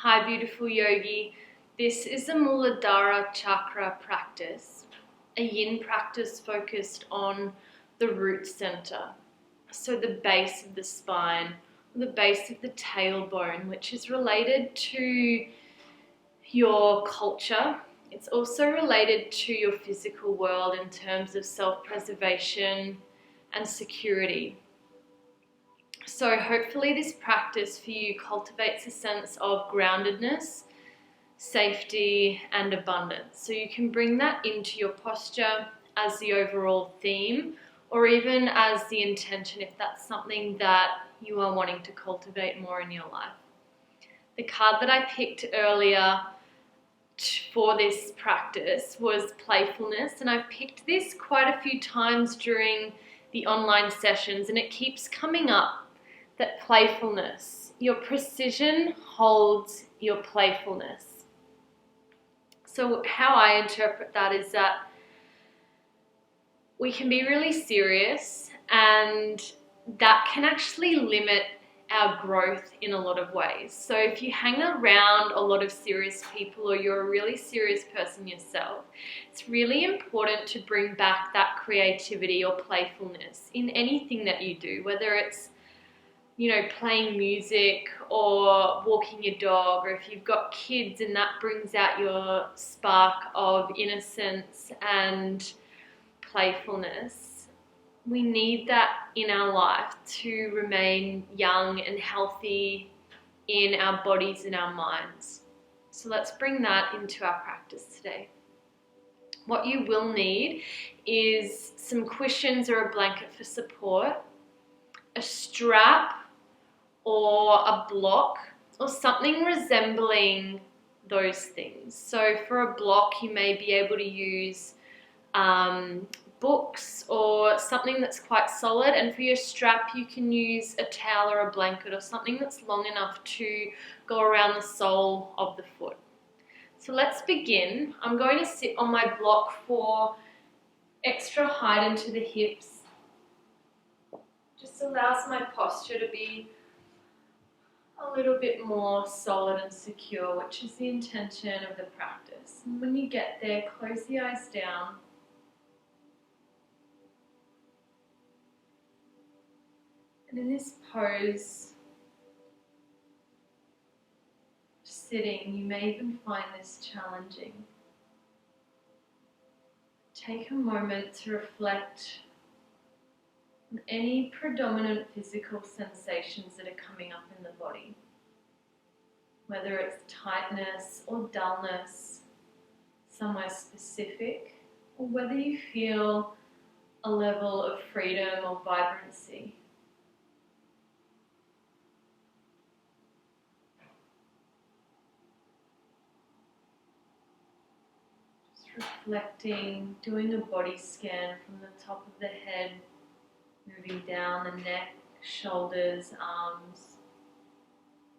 Hi beautiful yogi, this is a Muladhara chakra practice, a yin practice focused on the root center, so the base of the spine, the base of the tailbone, which is related to your culture. It's also related to your physical world in terms of self-preservation and security. So hopefully this practice for you cultivates a sense of groundedness, safety, and abundance. So you can bring that into your posture as the overall theme, or even as the intention if that's something that you are wanting to cultivate more in your life. The card that I picked earlier for this practice was playfulness, and I've picked this quite a few times during the online sessions, and it keeps coming up. That playfulness, your precision holds your playfulness. So how I interpret that is that we can be really serious, and that can actually limit our growth in a lot of ways. So if you hang around a lot of serious people, or you're a really serious person yourself, it's really important to bring back that creativity or playfulness in anything that you do, whether it's playing music or walking your dog, or if you've got kids and that brings out your spark of innocence and playfulness. We need that in our life to remain young and healthy in our bodies and our minds. So let's bring that into our practice today. What you will need is some cushions or a blanket for support, a strap or a block or something resembling those things. So for a block, you may be able to use books or something that's quite solid, and for your strap you can use a towel or a blanket or something that's long enough to go around the sole of the foot. So let's begin. I'm going to sit on my block for extra height into the hips. Just allows my posture to be a little bit more solid and secure, which is the intention of the practice. And when you get there, close the eyes down. And in this pose, sitting, you may even find this challenging. Take a moment to reflect on any predominant physical sensations that are coming up in the body, whether it's tightness or dullness, somewhere specific, or whether you feel a level of freedom or vibrancy. Just reflecting, doing a body scan from the top of the head, moving down the neck, shoulders, arms,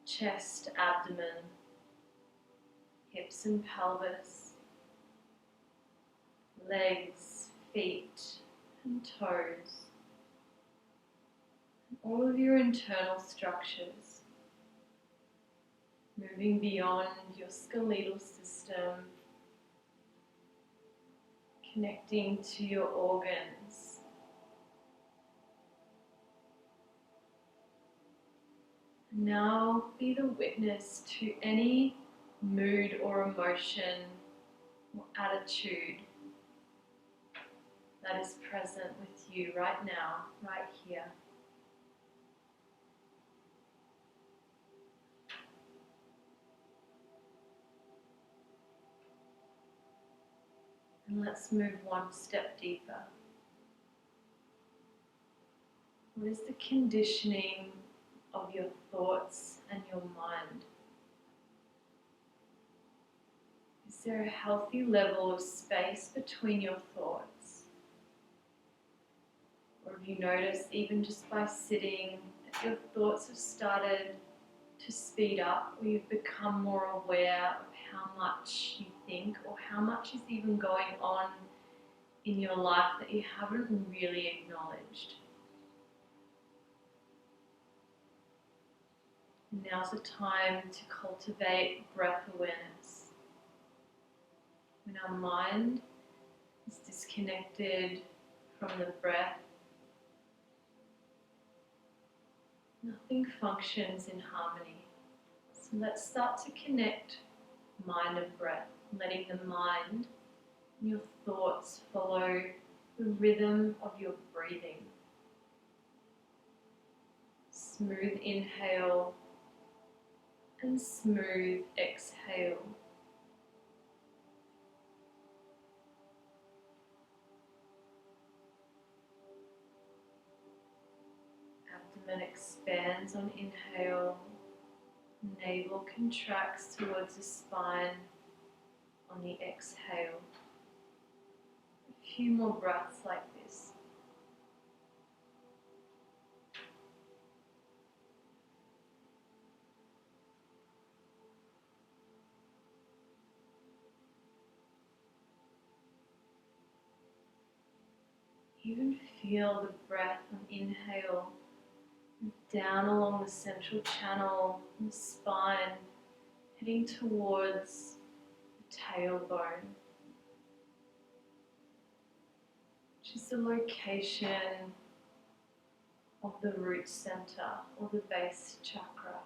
chest, abdomen, hips and pelvis, legs, feet and toes, and all of your internal structures, moving beyond your skeletal system, connecting to your organs. Now be the witness to any mood or emotion or attitude that is present with you right now, right here. And let's move one step deeper. What is the conditioning of your thoughts and your mind? Is there a healthy level of space between your thoughts? Or have you noticed, even just by sitting, that your thoughts have started to speed up, or you've become more aware of how much you think, or how much is even going on in your life that you haven't really acknowledged? Now's the time to cultivate breath awareness. When our mind is disconnected from the breath, nothing functions in harmony. So let's start to connect mind and breath, letting the mind and your thoughts follow the rhythm of your breathing. Smooth inhale and smooth exhale. Abdomen expands on inhale, navel contracts towards the spine on the exhale. A few more breaths like this. Even feel the breath on inhale down along the central channel in the spine, heading towards the tailbone, which is the location of the root center or the base chakra.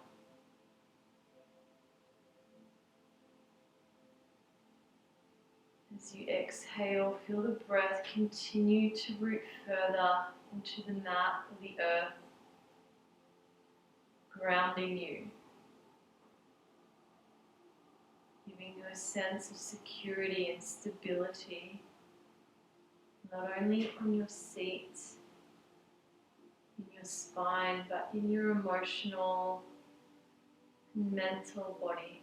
As you exhale, feel the breath continue to root further into the mat or the earth, grounding you, giving you a sense of security and stability, not only on your seat, in your spine, but in your emotional and mental body.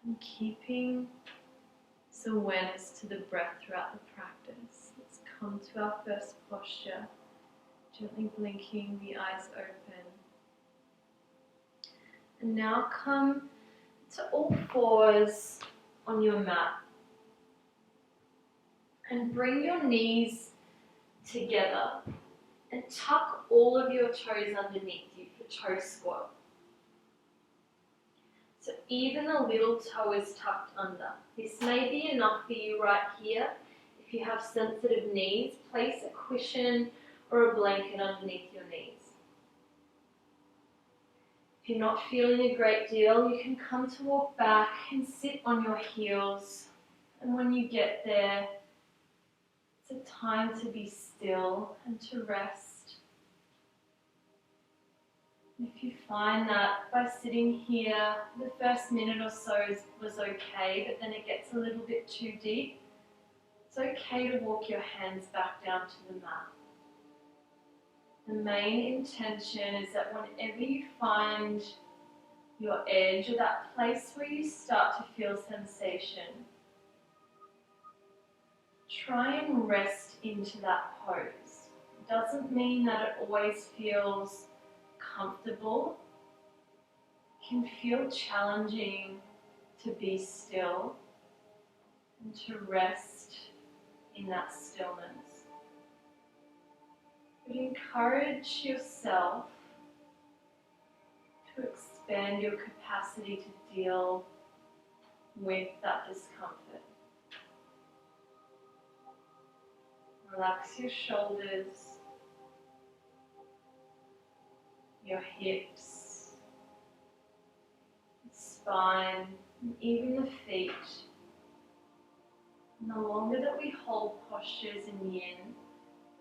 And keeping this awareness to the breath throughout the practice. Let's come to our first posture, gently blinking the eyes open. And now come to all fours on your mat. And bring your knees together and tuck all of your toes underneath you for toe squat. So even a little toe is tucked under. This may be enough for you right here. If you have sensitive knees, place a cushion or a blanket underneath your knees. If you're not feeling a great deal, you can come to walk back and sit on your heels. And when you get there, it's a time to be still and to rest. If you find that by sitting here, the first minute or so was okay, but then it gets a little bit too deep, it's okay to walk your hands back down to the mat. The main intention is that whenever you find your edge or that place where you start to feel sensation, try and rest into that pose. It doesn't mean that it always feels comfortable. It can feel challenging to be still and to rest in that stillness. But encourage yourself to expand your capacity to deal with that discomfort. Relax your shoulders, your hips, the spine, and even the feet. And the longer that we hold postures in yin,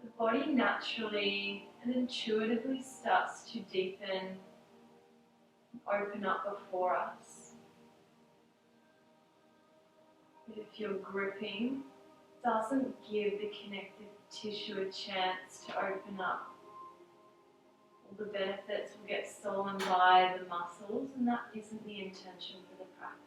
the body naturally and intuitively starts to deepen and open up before us. But if you're gripping, it doesn't give the connective tissue a chance to open up. All the benefits will get stolen by the muscles, and that isn't the intention for the practice.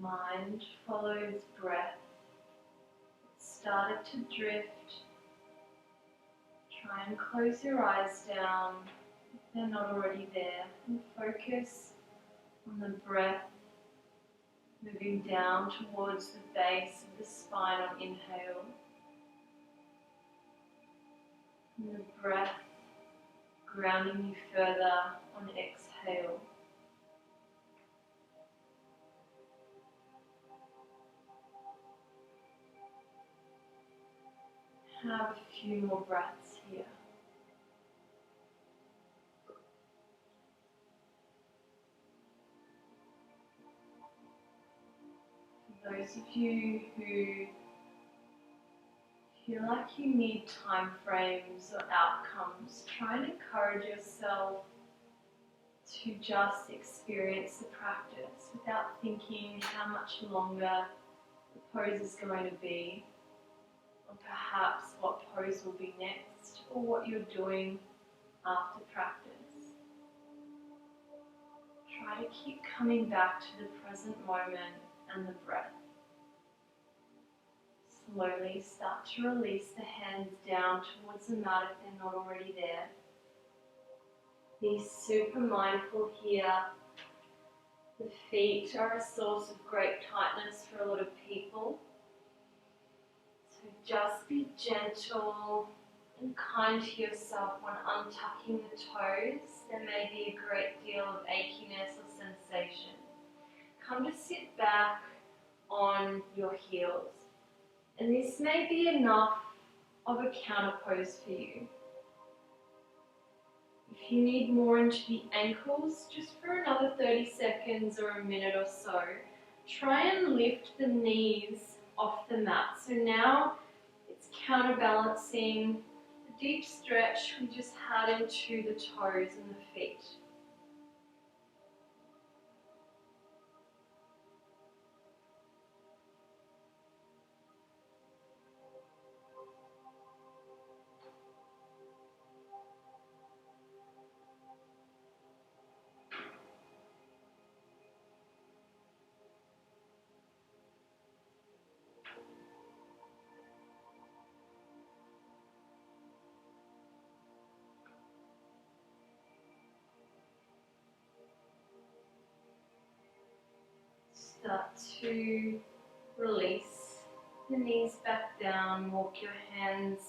Mind follows breath. It started to drift. Try and close your eyes down if they're not already there, and focus on the breath moving down towards the base of the spine on inhale, and the breath grounding you further on exhale. Have a few more breaths here. For those of you who feel like you need time frames or outcomes, try and encourage yourself to just experience the practice without thinking how much longer the pose is going to be, or perhaps what pose will be next, or what you're doing after practice. Try to keep coming back to the present moment and the breath. Slowly start to release the hands down towards the mat if they're not already there. Be super mindful here. The feet are a source of great tightness for a lot of people. So just be gentle and kind to yourself when untucking the toes. There may be a great deal of achiness or sensation. Come to sit back on your heels. And this may be enough of a counter pose for you. If you need more into the ankles, just for another 30 seconds or a minute or so, try and lift the knees off the mat. So now it's counterbalancing the deep stretch we just had into the toes and the feet. Start to release the knees back down, walk your hands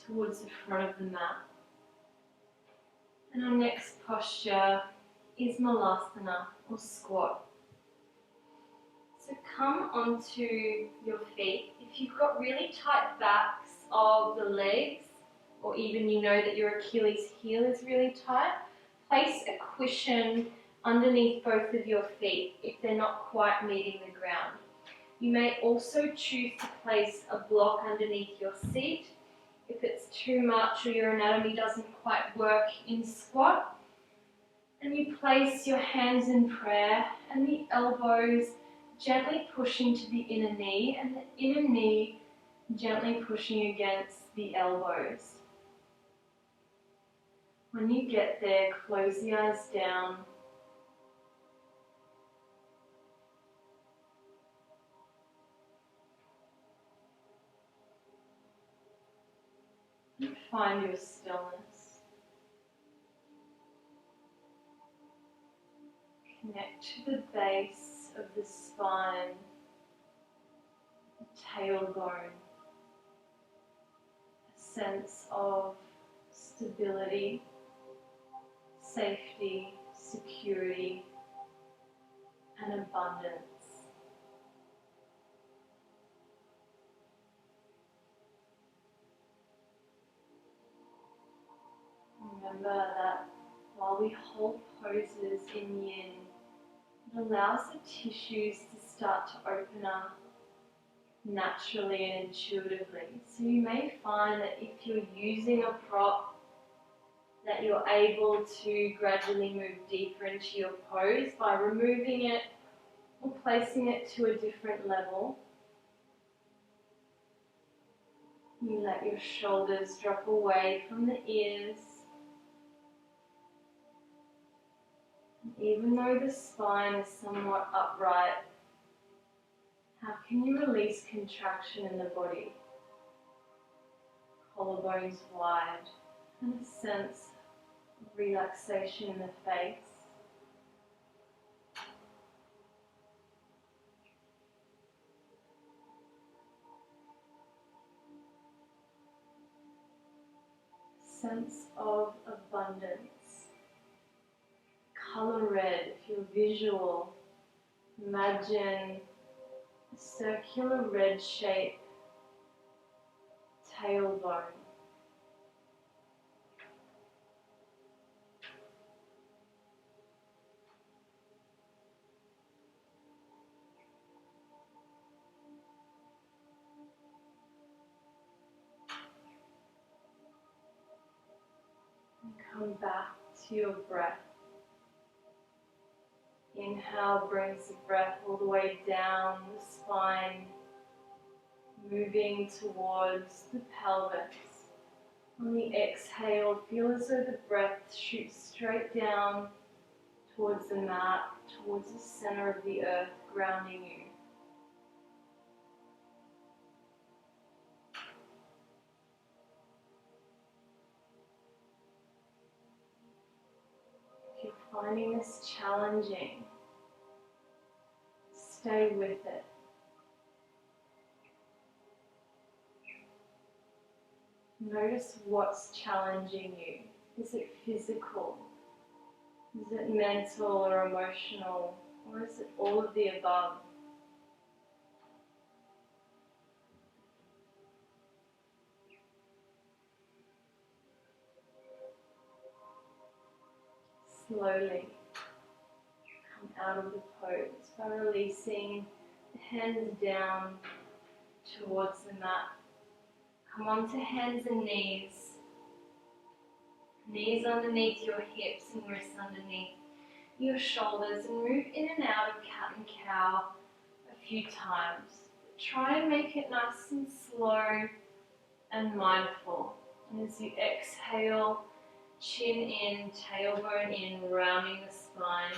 towards the front of the mat. And our next posture is Malasana or squat. So come onto your feet. If you've got really tight backs of the legs, or even you know that your Achilles heel is really tight, place a cushion underneath both of your feet if they're not quite meeting the ground. You may also choose to place a block underneath your seat if it's too much or your anatomy doesn't quite work in squat. And you place your hands in prayer and the elbows gently pushing to the inner knee and the inner knee gently pushing against the elbows. When you get there, close the eyes down. And find your stillness. Connect to the base of the spine, the tailbone. A sense of stability, safety, security, and abundance. Remember that while we hold poses in Yin, it allows the tissues to start to open up naturally and intuitively. So you may find that if you're using a prop, that you're able to gradually move deeper into your pose by removing it or placing it to a different level. You let your shoulders drop away from the ears. Even though the spine is somewhat upright, How can you release contraction in the body? Collarbones wide, and a sense of relaxation in the face. Sense of abundance. Color red if you're visual. Imagine a circular red shape, tailbone. And come back to your breath. Inhale brings the breath all the way down the spine, moving towards the pelvis. On the exhale, feel as though the breath shoots straight down towards the mat, towards the center of the earth, grounding you. If you're finding this challenging, stay with it. Notice what's challenging you. Is it physical? Is it mental or emotional? Or is it all of the above? Slowly come out of the pose by releasing the hands down towards the mat. Come onto hands and knees. Knees underneath your hips and wrists underneath your shoulders, and move in and out of cat and cow a few times. Try and make it nice and slow and mindful. And as you exhale, chin in, tailbone in, rounding the spine.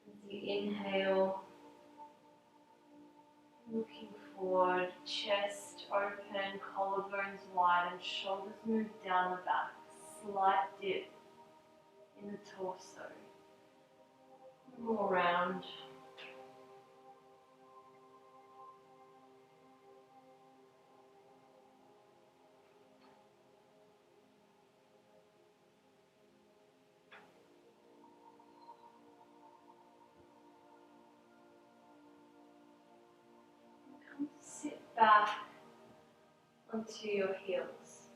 As you inhale, looking forward, chest open, collarbones wide, and shoulders move down the back. Slight dip in the torso. More round. Come sit back onto your heels.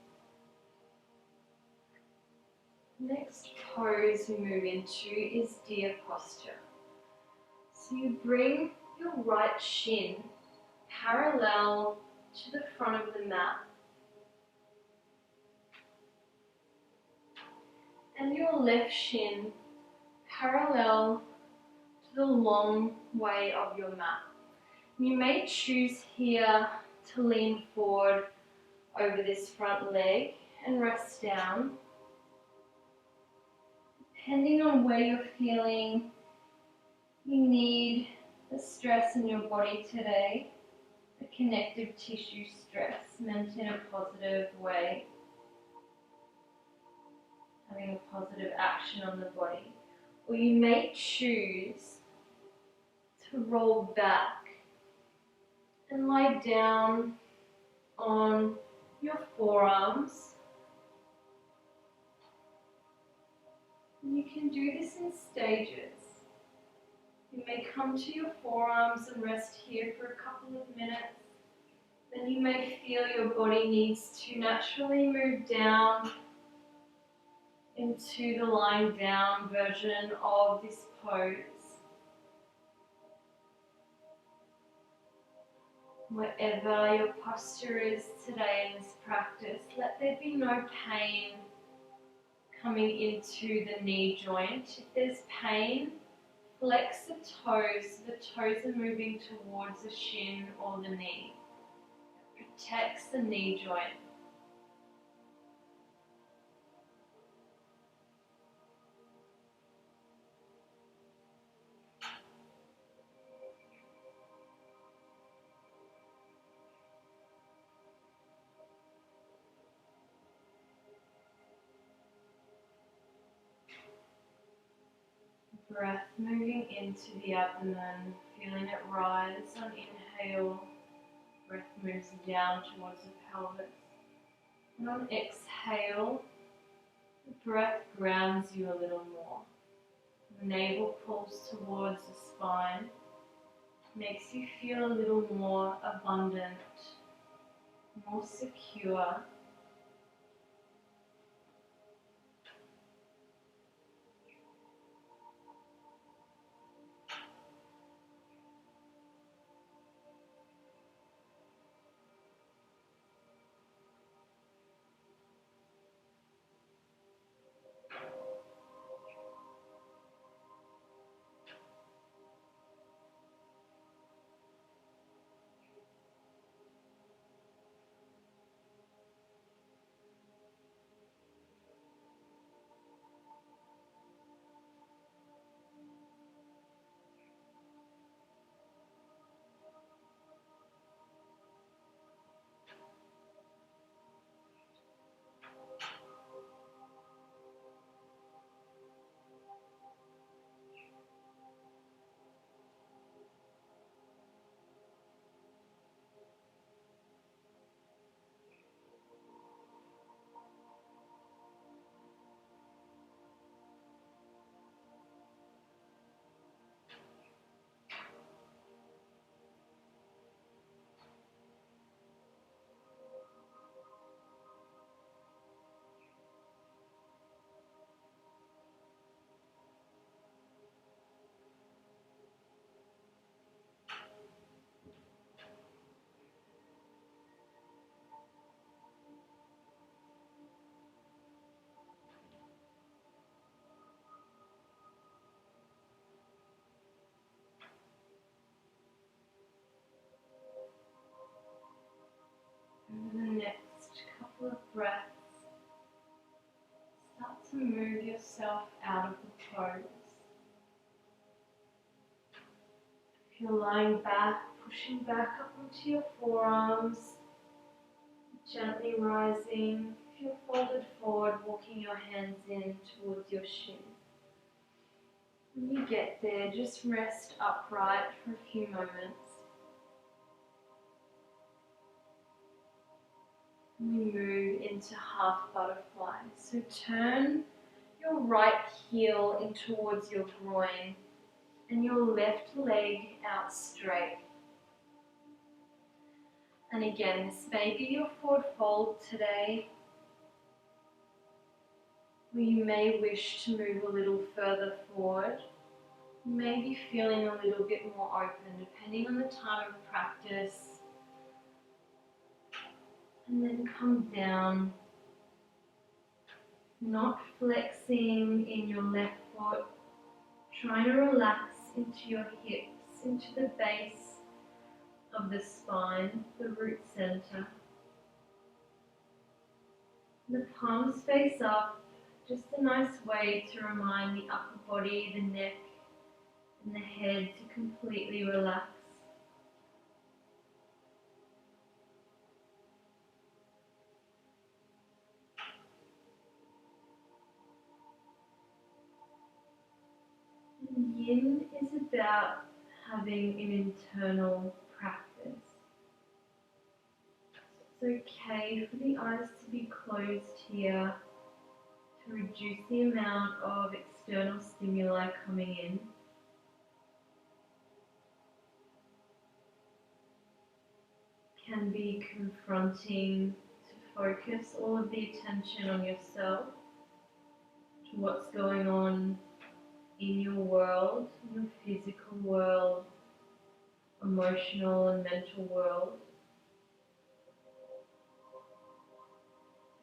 Next pose we move into is deer posture. So you bring your right shin parallel to the front of the mat, and your left shin parallel to the long way of your mat. You may choose here to lean forward over this front leg and rest down. Depending on where you're feeling you need the stress in your body today, the connective tissue stress meant in a positive way, having a positive action on the body. Or you may choose to roll back and lie down on your forearms. And you can do this in stages. You may come to your forearms and rest here for a couple of minutes. Then you may feel your body needs to naturally move down into the lying down version of this pose. Whatever your posture is today in this practice, let there be no pain coming into the knee joint. If there's pain, flex the toes. The toes are moving towards the shin or the knee. It protects the knee joint. Breath moving into the abdomen, feeling it rise on inhale. Breath moves down towards the pelvis. And on exhale, the breath grounds you a little more. The navel pulls towards the spine, makes you feel a little more abundant, more secure. Over the next couple of breaths, start to move yourself out of the pose. If you're lying back, pushing back up onto your forearms, gently rising. If you're folded forward, walking your hands in towards your shin. When you get there, just rest upright for a few moments. We move into half butterfly. So turn your right heel in towards your groin and your left leg out straight. And again, this may be your forward fold today, or you may wish to move a little further forward. You may be feeling a little bit more open depending on the time of practice. And then come down, not flexing in your left foot, trying to relax into your hips, into the base of the spine, the root center. The palms face up, just a nice way to remind the upper body, the neck, and the head to completely relax. And Yin is about having an internal practice. It's okay for the eyes to be closed here to reduce the amount of external stimuli coming in. Can be confronting to focus all of the attention on yourself, to what's going on in your world, in your physical world, emotional and mental world.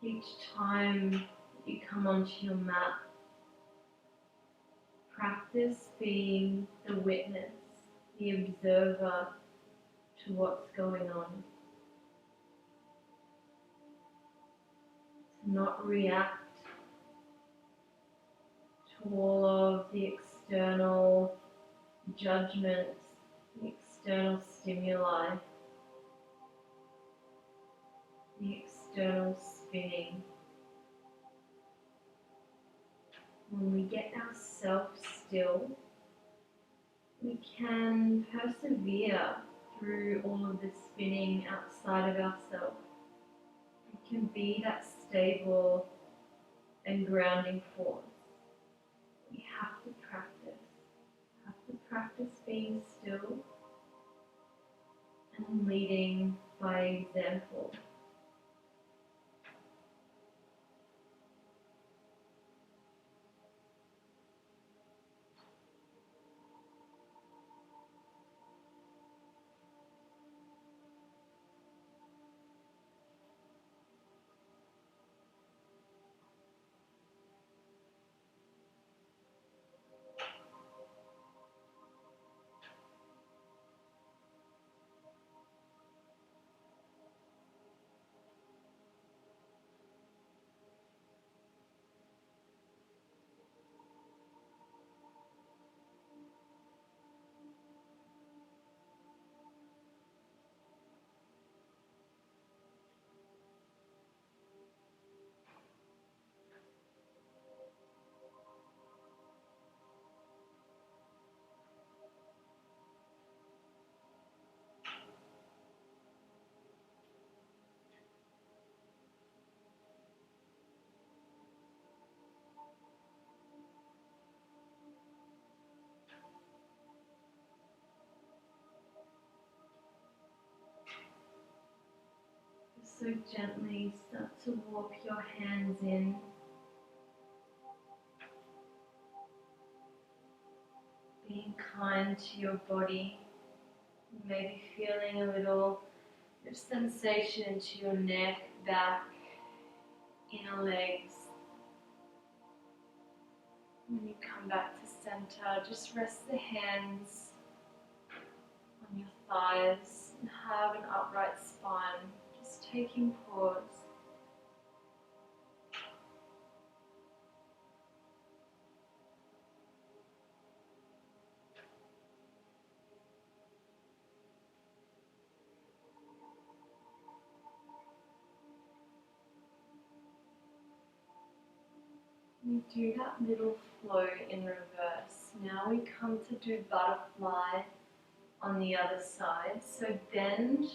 Each time you come onto your mat, practice being the witness, the observer to what's going on. To not react to all of the external judgments, the external stimuli, the external spinning. When we get ourselves still, we can persevere through all of the spinning outside of ourselves. We can be that stable and grounding force. We have to practice being still and leading by example. So gently start to walk your hands in, being kind to your body. You may be feeling a little bit of sensation into your neck, back, inner legs. When you come back to center, just rest the hands on your thighs and have an upright spine. Just taking pause. We do that little flow in reverse. Now we come to do butterfly on the other side. So bend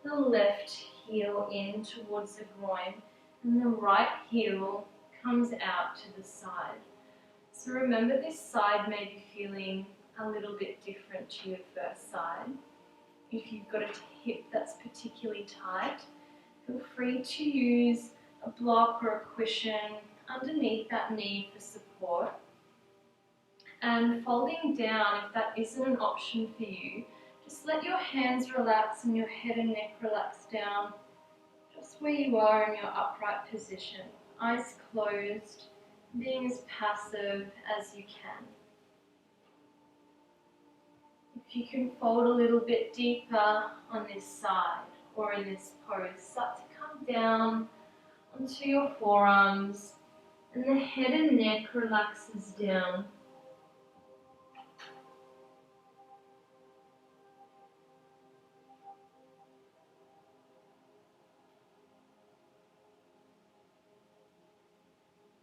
the left heel in towards the groin and the right heel comes out to the side. So remember, this side may be feeling a little bit different to your first side. If you've got a hip that's particularly tight, feel free to use a block or a cushion underneath that knee for support. And folding down, if that isn't an option for you, just let your hands relax and your head and neck relax down, just where you are in your upright position. Eyes closed, being as passive as you can. If you can fold a little bit deeper on this side or in this pose, start to come down onto your forearms and the head and neck relaxes down.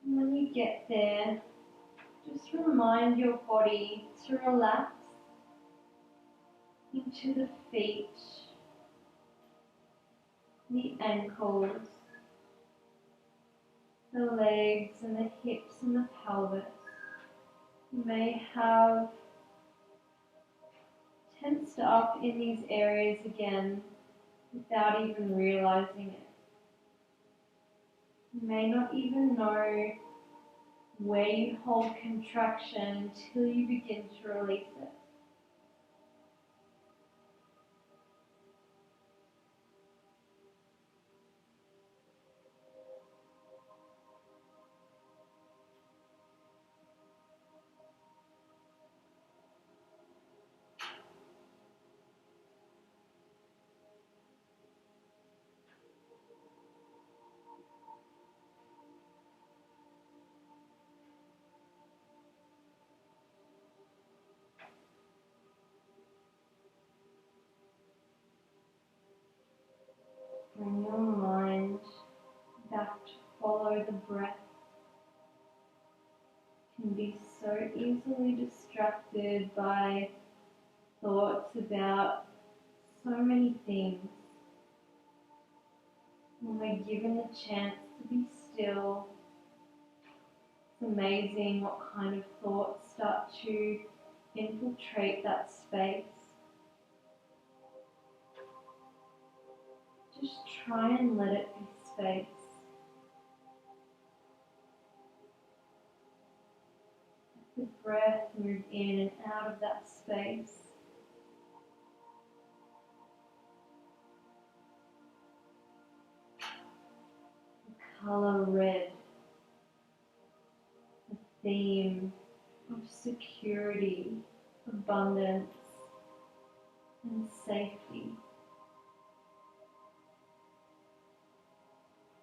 And when you get there, just remind your body to relax into the feet, the ankles, the legs and the hips and the pelvis. You may have tensed up in these areas again without even realizing it. You may not even know where you hold contraction until you begin to release it. Bring your mind back to follow the breath. can be so easily distracted by thoughts about so many things. When we're given the chance to be still, it's amazing what kind of thoughts start to infiltrate that space. Just try and let it be space. Let the breath move in and out of that space. The color red, the theme of security, abundance, and safety.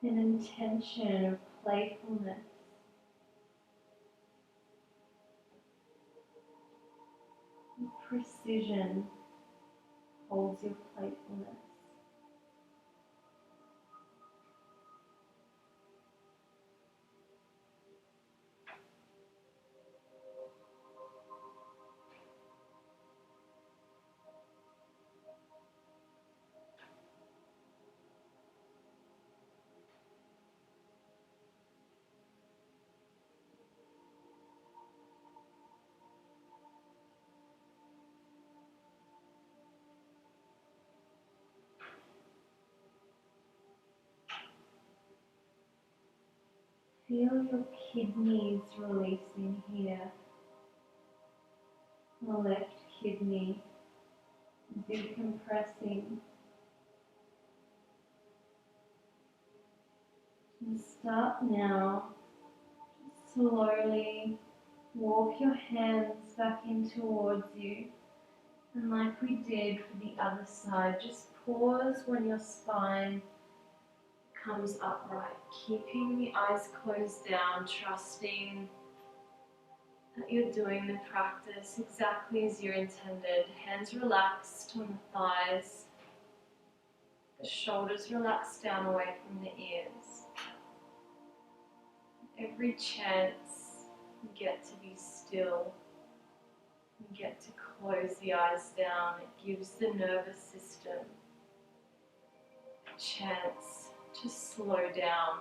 An intention of playfulness. Precision holds your playfulness. Feel your kidneys releasing here. The left kidney decompressing. And start now to slowly walk your hands back in towards you. And like we did for the other side, just pause when your spine comes upright, keeping the eyes closed down, trusting that you're doing the practice exactly as you intended. Hands relaxed on the thighs, the shoulders relaxed down away from the ears. Every chance you get to be still, you get to close the eyes down. It gives the nervous system a chance to slow down,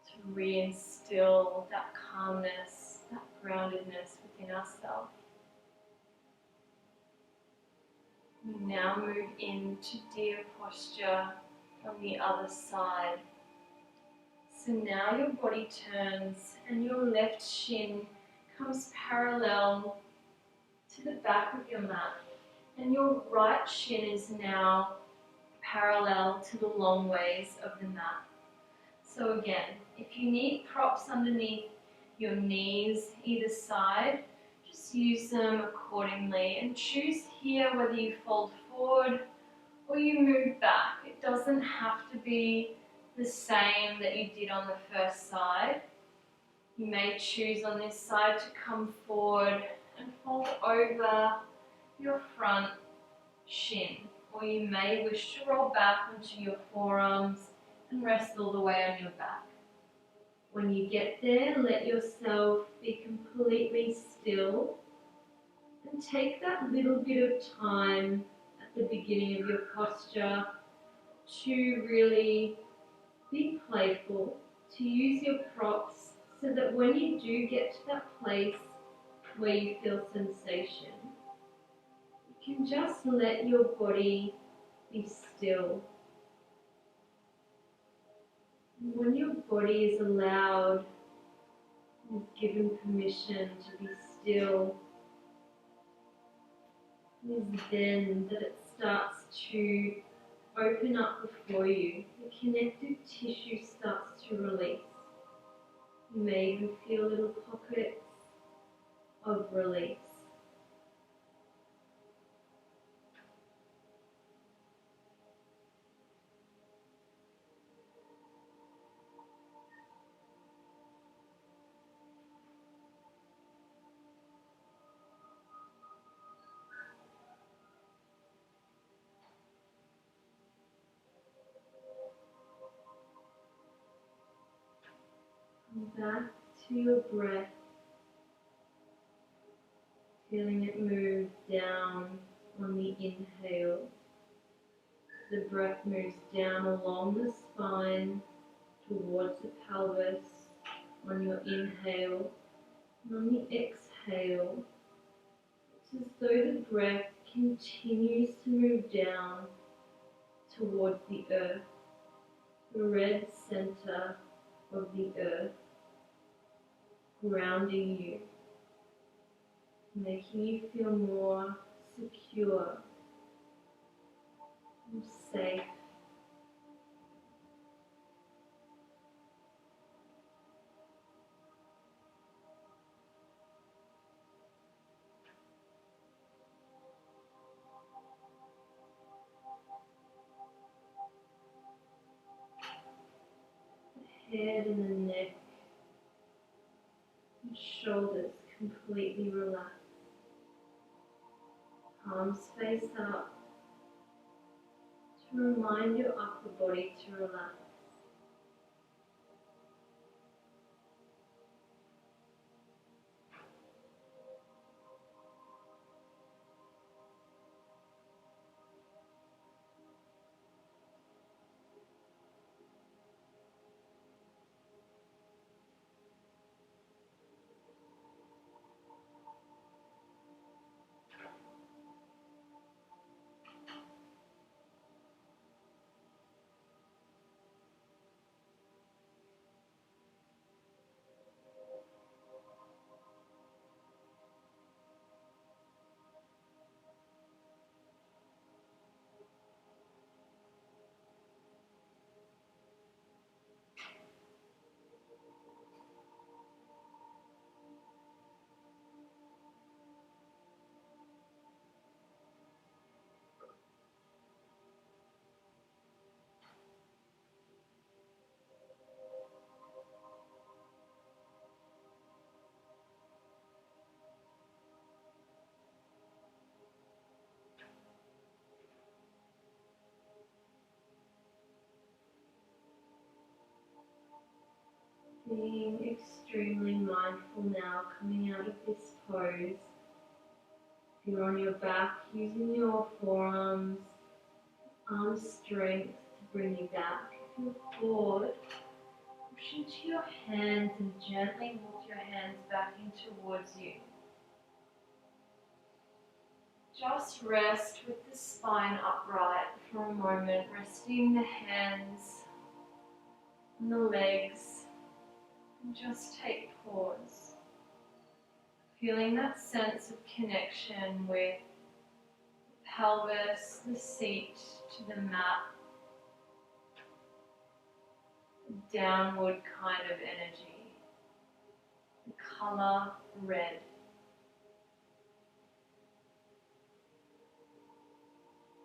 to reinstill that calmness, that groundedness within ourselves. We now move into deer posture on the other side. So now your body turns and your left shin comes parallel to the back of your mat, and your right shin is now parallel to the long ways of the mat. So again, if you need props underneath your knees either side, just use them accordingly and choose here whether you fold forward or you move back. It doesn't have to be the same that you did on the first side. You may choose on this side to come forward and fold over your front shin, or you may wish to roll back onto your forearms and rest all the way on your back. When you get there, let yourself be completely still and take that little bit of time at the beginning of your posture to really be playful, to use your props so that when you do get to that place where you feel sensation, you can just let your body be still. And when your body is allowed, is given permission to be still, it is then that it starts to open up before you. The connective tissue starts to release. You may even feel little pockets of release. Come back to your breath, feeling it move down on the inhale. The breath moves down along the spine towards the pelvis on your inhale, and on the exhale, it's as though the breath continues to move down towards the earth, the red center of the earth, grounding you, making you feel more secure and safe. The head and the neck and shoulders completely relaxed. Palms face up to remind your upper body to relax. Being extremely mindful now, coming out of this pose. If you're on your back, using your forearms, arm strength to bring you back. If you're forward, push into your hands and gently walk your hands back in towards you. Just rest with the spine upright for a moment, resting the hands and the legs. And just take pause, feeling that sense of connection with the pelvis, the seat to the mat, the downward kind of energy, the colour red.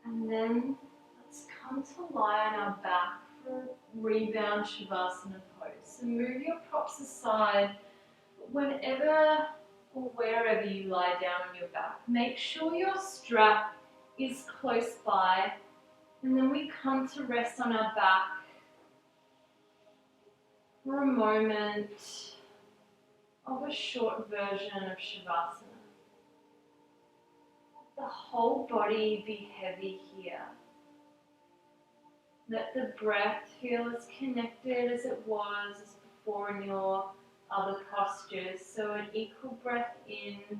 And then let's come to lie on our back for a rebound Shavasana pose. So move your props aside, but whenever or wherever you lie down on your back, make sure your strap is close by, and then we come to rest on our back for a moment of a short version of Shavasana. The whole body be heavy here. Let the breath feel as connected as it was before in your other postures. So an equal breath in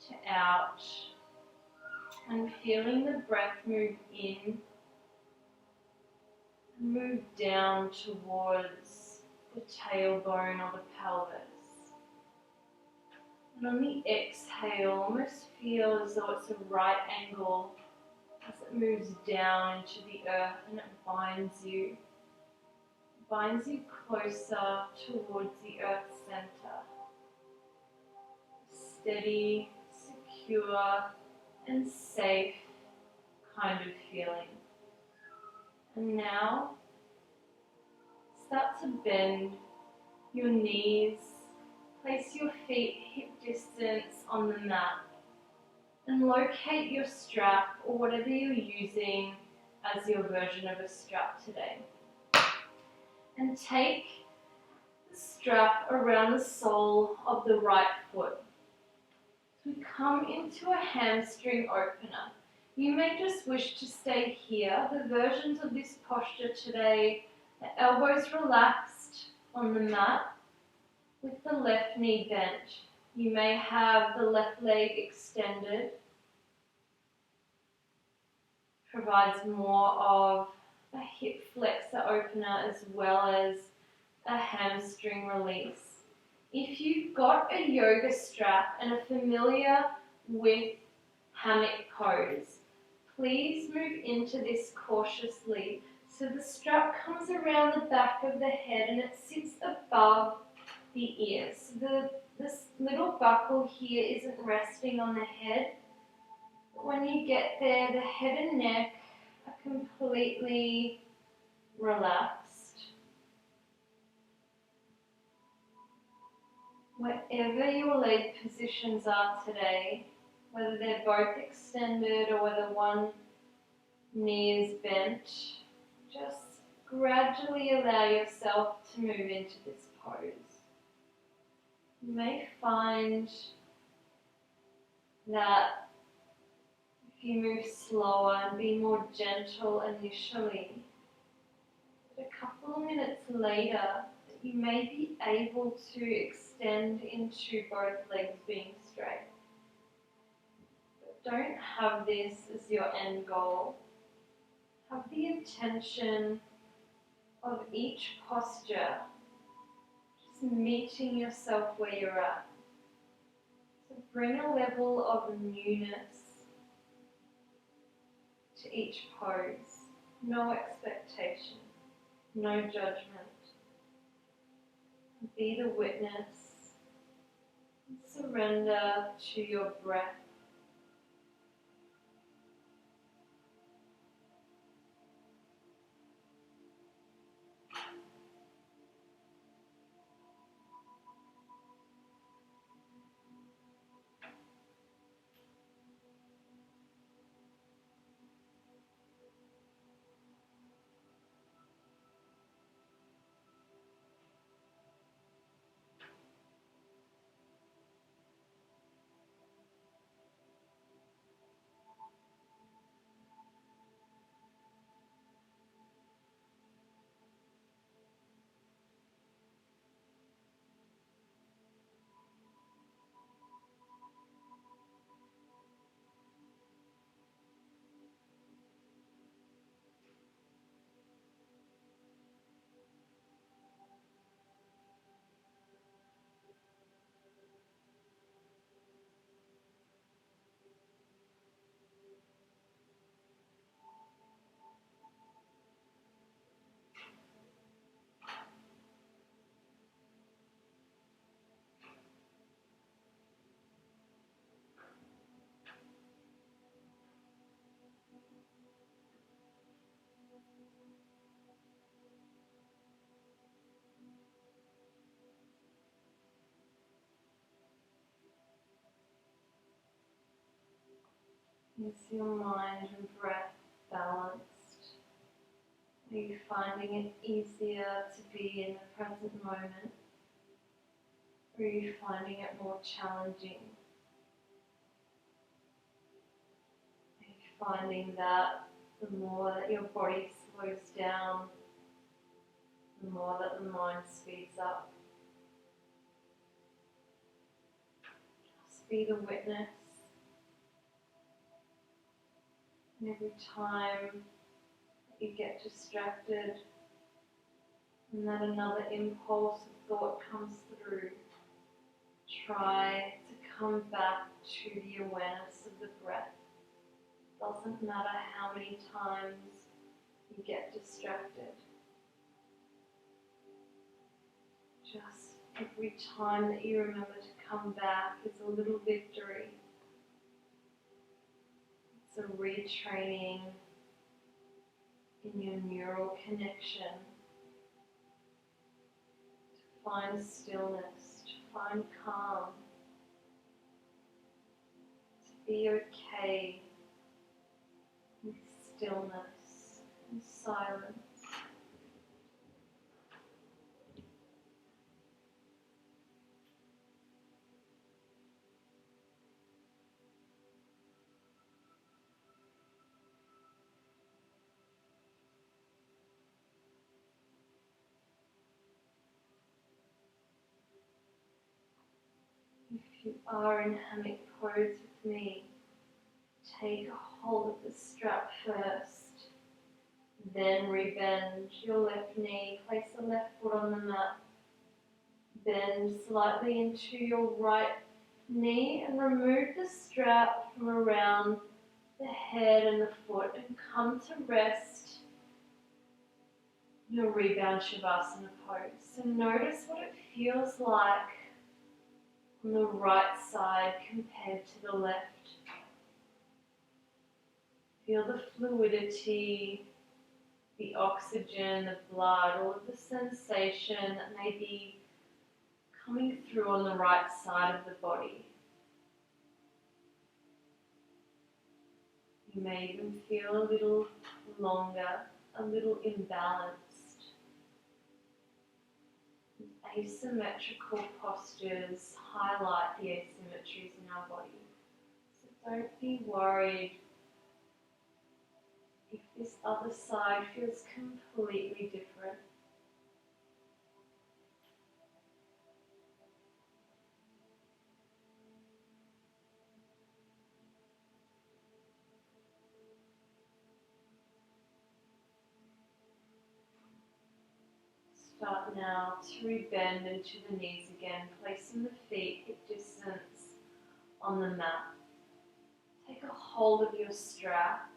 to out, and feeling the breath move in and move down towards the tailbone or the pelvis. And on the exhale, almost feel as though it's a right angle as it moves down into the earth, and it binds you closer towards the earth center. Steady, secure, and safe kind of feeling. And now, start to bend your knees, place your feet hip distance on the mat, and locate your strap or whatever you're using as your version of a strap today. And take strap around the sole of the right foot. We come into a hamstring opener. You may just wish to stay here. The versions of this posture today, the elbows relaxed on the mat with the left knee bent. You may have the left leg extended. Provides more of a hip flexor opener as well as a hamstring release. If you've got a yoga strap and are familiar with hammock pose, please move into this cautiously. So the strap comes around the back of the head and it sits above the ears. This little buckle here isn't resting on the head. When you get there, the head and neck are completely relaxed. Wherever your leg positions are today, whether they're both extended or whether one knee is bent, just gradually allow yourself to move into this pose. You may find that if you move slower and be more gentle initially, a couple of minutes later, you may be able to extend into both legs being straight. But don't have this as your end goal. Have the intention of each posture just meeting yourself where you're at. So bring a level of newness to each pose. No expectation, no judgment. Be the witness and surrender to your breath. Is your mind and breath balanced? Are you finding it easier to be in the present moment? Or are you finding it more challenging? Are you finding that the more that your body slows down, the more that the mind speeds up? Just be the witness. And every time that you get distracted and that another impulse of thought comes through, try to come back to the awareness of the breath. Doesn't matter how many times you get distracted. Just every time that you remember to come back is a little victory. It's a retraining in your neural connection to find stillness, to find calm, to be okay with stillness and silence. are in hammock pose with me, take a hold of the strap first, then rebend your left knee, place the left foot on the mat, bend slightly into your right knee and remove the strap from around the head and the foot and come to rest your rebound Shavasana pose. So notice what it feels like on the right side compared to the left. Feel the fluidity, the oxygen, the blood, all of the sensation that may be coming through on the right side of the body. You may even feel a little longer, a little imbalanced. Asymmetrical postures highlight the asymmetries in our body. So don't be worried if this other side feels completely different. Start now to rebend into the knees again, placing the feet hip distance on the mat. Take a hold of your strap.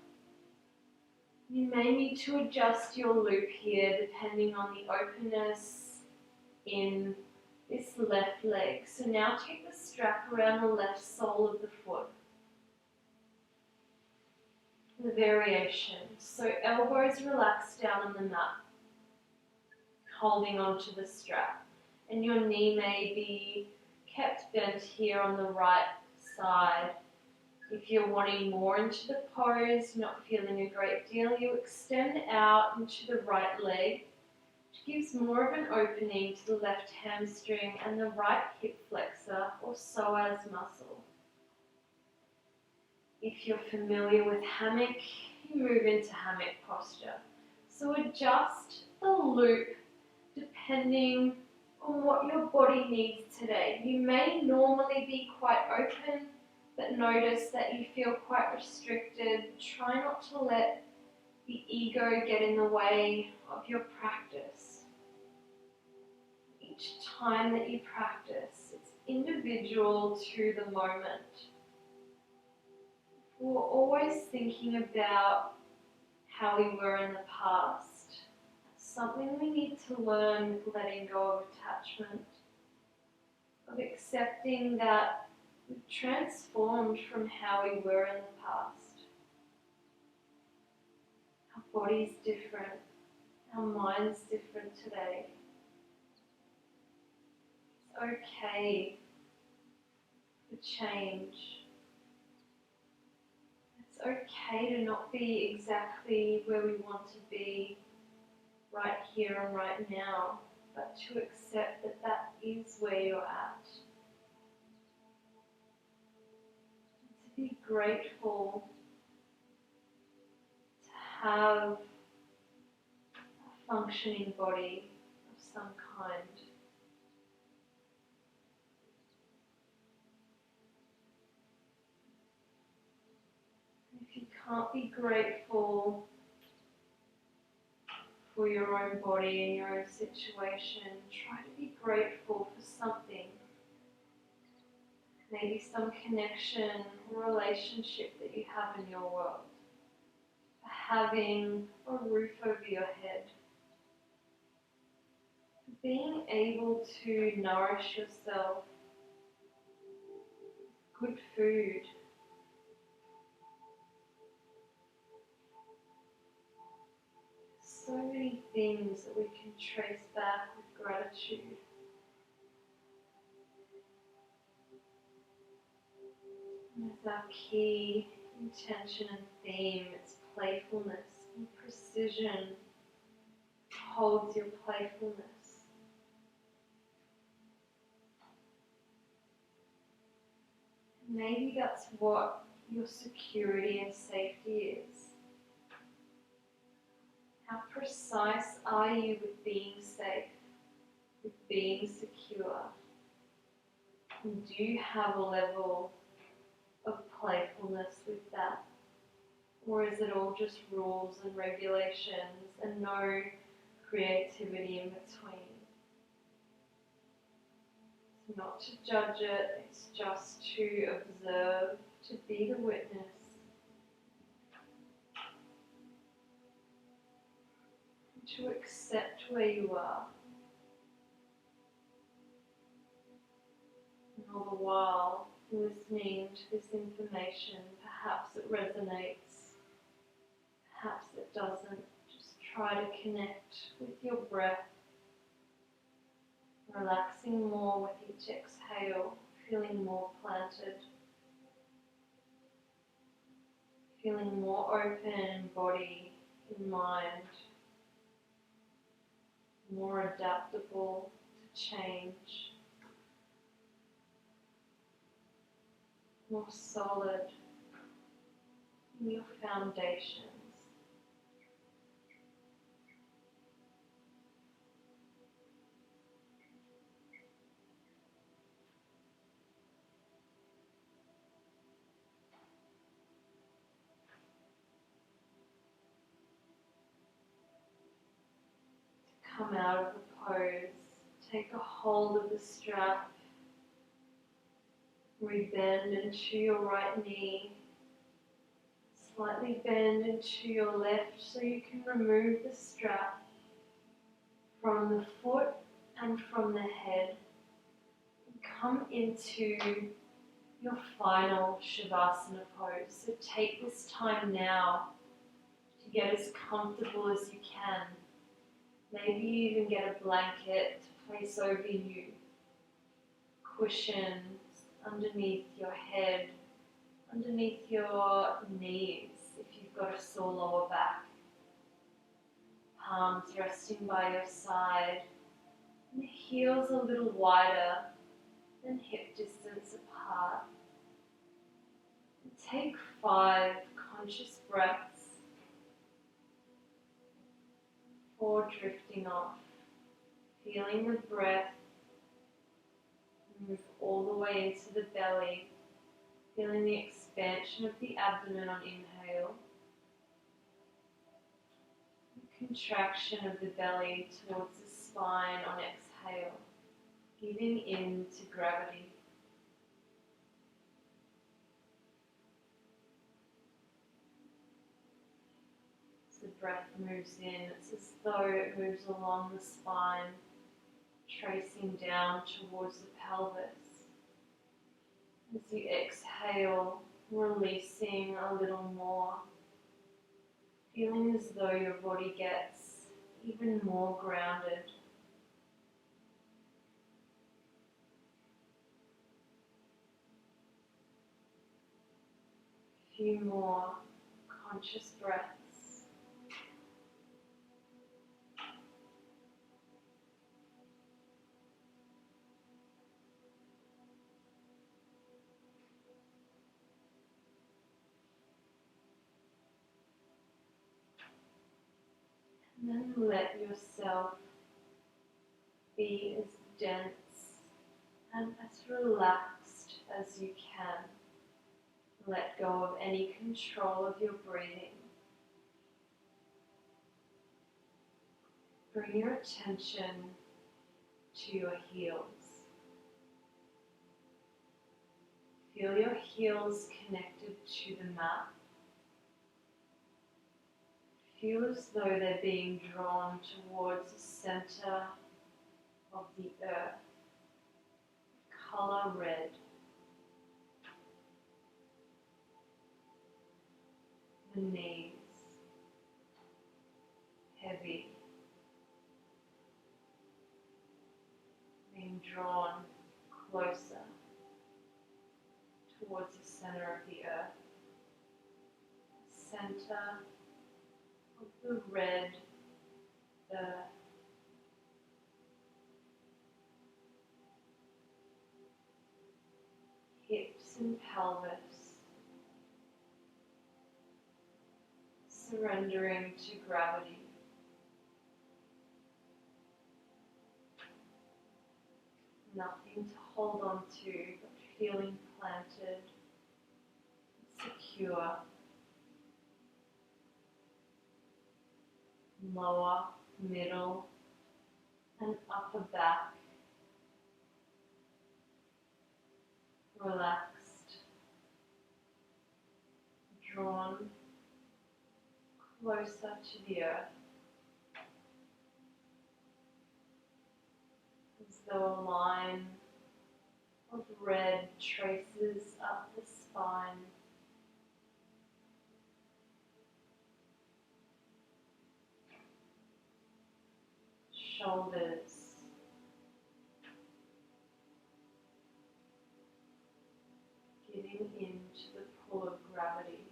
You may need to adjust your loop here depending on the openness in this left leg. So now take the strap around the left sole of the foot. The variation. So elbows relaxed down on the mat, holding onto the strap. And your knee may be kept bent here on the right side. If you're wanting more into the pose, not feeling a great deal, you extend out into the right leg, which gives more of an opening to the left hamstring and the right hip flexor or psoas muscle. If you're familiar with hammock, you move into hammock posture. So adjust the loop depending on what your body needs today. You may normally be quite open, but notice that you feel quite restricted. Try not to let the ego get in the way of your practice. Each time that you practice, it's individual to the moment. We're always thinking about how we were in the past. That's something we need to learn with letting go of attachment, of accepting that we've transformed from how we were in the past. Our body's different, our mind's different today. It's okay to change. It's okay to not be exactly where we want to be right here and right now, but to accept that that is where you're at. To be grateful to have a functioning body of some kind. If you can't be grateful for your own body and your own situation, try to be grateful for something. Maybe some connection or relationship that you have in your world. For having a roof over your head. For being able to nourish yourself with good food. So many things that we can trace back with gratitude. And as our key intention and theme, it's playfulness and precision holds your playfulness. Maybe that's what your security and safety is. How precise are you with being safe, with being secure? And do you have a level of playfulness with that? Or is it all just rules and regulations and no creativity in between? It's not to judge it, it's just to observe, to be the witness. To accept where you are. And all the while, listening to this information, perhaps it resonates, perhaps it doesn't. Just try to connect with your breath, relaxing more with each exhale, feeling more planted, feeling more open in body, in mind, more adaptable to change, more solid in your foundations. Come out of the pose, take a hold of the strap, rebend into your right knee, slightly bend into your left so you can remove the strap from the foot and from the head. And come into your final Shavasana pose. So take this time now to get as comfortable as you can. Maybe you even get a blanket to place over you, cushions underneath your head, underneath your knees if you've got a sore lower back. Palms resting by your side, and the heels a little wider than hip distance apart. And take 5 conscious breaths. 4 drifting off, feeling the breath move all the way into the belly, feeling the expansion of the abdomen on inhale, the contraction of the belly towards the spine on exhale, giving in to gravity. The breath moves in, it's as though it moves along the spine, tracing down towards the pelvis. As you exhale, releasing a little more, feeling as though your body gets even more grounded. A few more conscious breaths. And then let yourself be as dense and as relaxed as you can. Let go of any control of your breathing. Bring your attention to your heels. Feel your heels connected to the mat. Feel as though they're being drawn towards the center of the earth, color red. The knees, heavy, being drawn closer towards the center of the earth, center of the red earth. Hips and pelvis, surrendering to gravity. Nothing to hold on to, but feeling planted, secure. Lower, middle, and upper back. Relaxed, drawn closer to the earth, as though a line of red traces up the spine, shoulders, giving into the pull of gravity,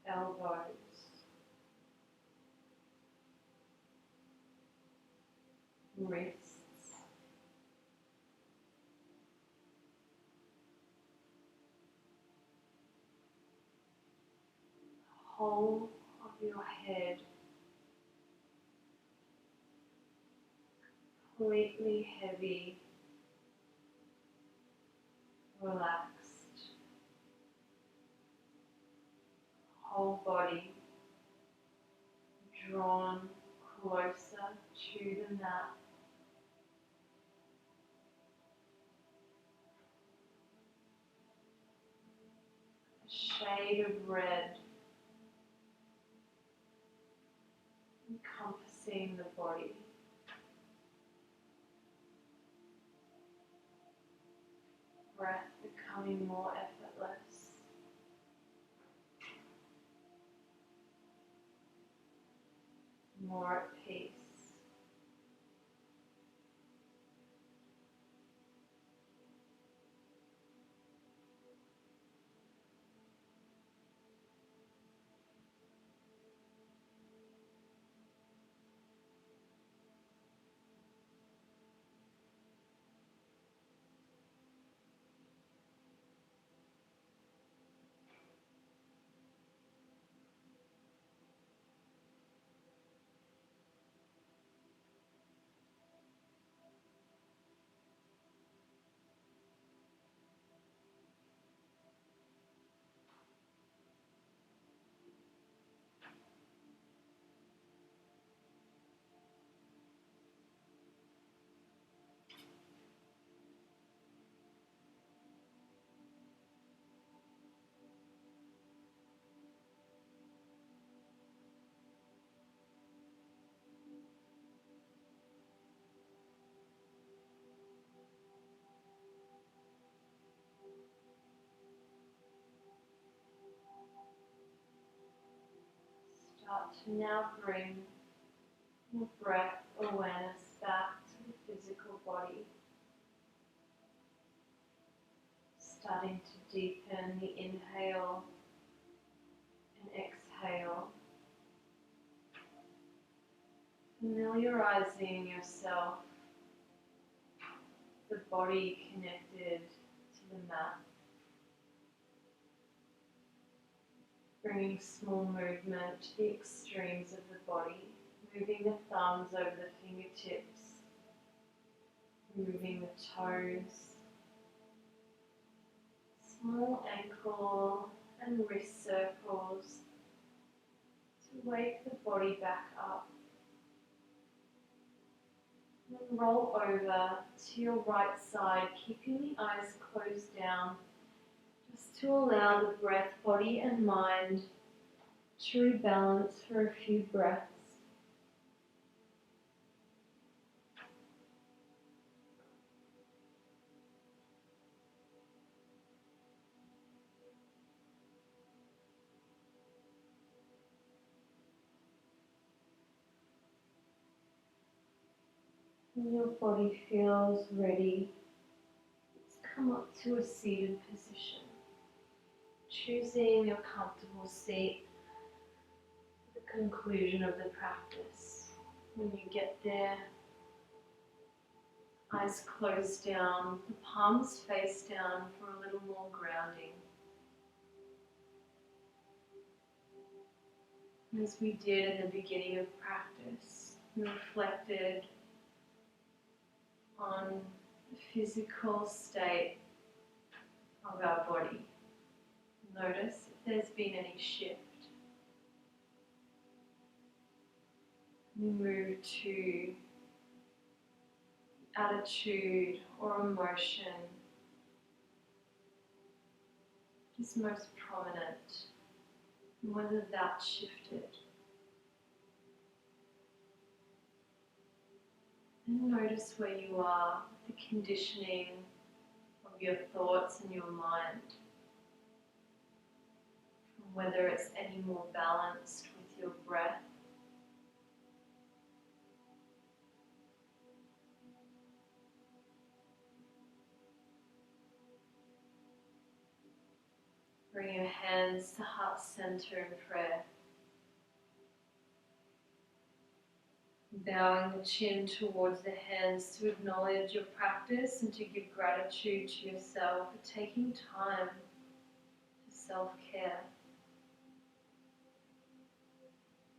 elbows, wrists, whole of your head, completely heavy, relaxed, whole body drawn closer to the mat. A shade of red encompassing the body. Breath becoming more effortless. More at peace. Start to now bring your breath awareness back to the physical body. Starting to deepen the inhale and exhale. Familiarizing yourself, the body connected to the mat. Bringing small movement to the extremes of the body, moving the thumbs over the fingertips, moving the toes, small ankle and wrist circles to wake the body back up. And then roll over to your right side, keeping the eyes closed down, just to allow the breath, body and mind to rebalance for a few breaths. When your body feels ready, let's come up to a seated position. Choosing your comfortable seat at the conclusion of the practice. When you get there, eyes closed down, the palms face down for a little more grounding. As we did at the beginning of practice, and reflected on the physical state of our body. Notice if there's been any shift. We move to attitude or emotion is most prominent, and whether that shifted. And notice where you are, the conditioning of your thoughts and your mind, and whether it's any more balanced with your breath. Bring your hands to heart center in prayer. Bowing the chin towards the hands to acknowledge your practice and to give gratitude to yourself for taking time for self-care.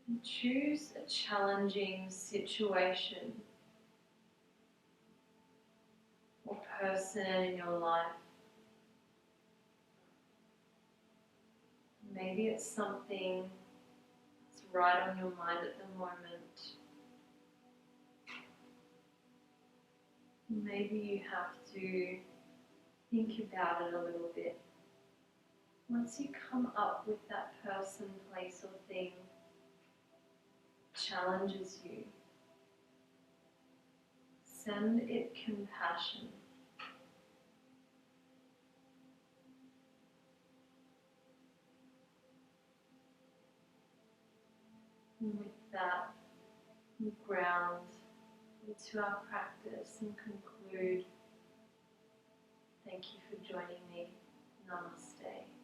And choose a challenging situation or person in your life. Maybe it's something that's right on your mind at the moment. Maybe you have to think about it a little bit. Once you come up with that person, place or thing that challenges you, send it compassion. And with that, we ground into our practice and conclude. Thank you for joining me. Namaste.